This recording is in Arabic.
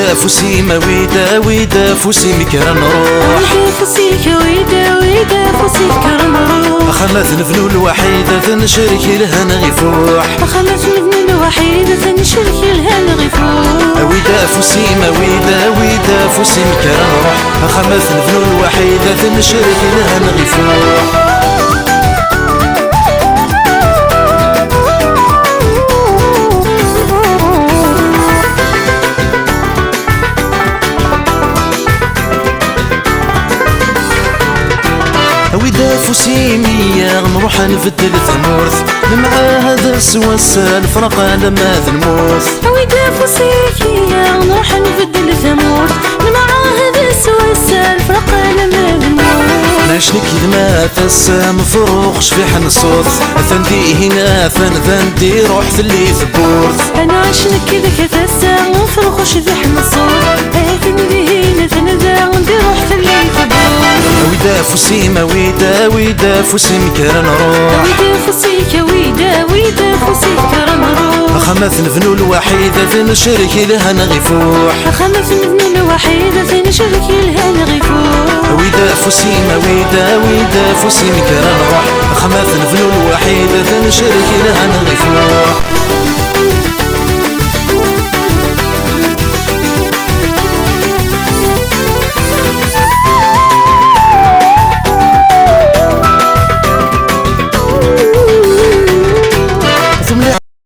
ويدا فوسي ما ويدا فوسي مكرا نروح ويدا فوسيك ويدا فوسيك كرنروح خمث نفنو الوحيدة تنشرك لها نغفوح خمس من الوحيدة تنشرك لها نغفوح ويدا فوسي ما ويدا فوسي مكرا نروح خمث نفنو الوحيدة تنشرك لها نغفوح ويدا فوسي مية نروح نفدل ثمورث مع هذا السواس الفرق لما الموت ويدا فوسيك نروح نبدل ثمور مع هذا السواس الفرق لما الموت ناشنك ما تسام فروق شفيح الصوت ثندي هنا ثندي روح في اللي ثبورث انا عشنك كذا كثاسة وفرق شفيح الصوت ثندي هنا ثندي روح في اللي ثبورث ويدا فوسي ما ويدا فوسي مكرا نروح ويدا فوسيك ويدا فوسيك كرنروح خمث نفنو الوحيدة تنشرك لها نغفوح خمس من الوحيدة تنشرك لها نغفوح ويدا فوسي ما ويدا فوسي مكرا نروح خمث نفنو الوحيدة تنشرك لها نغفوح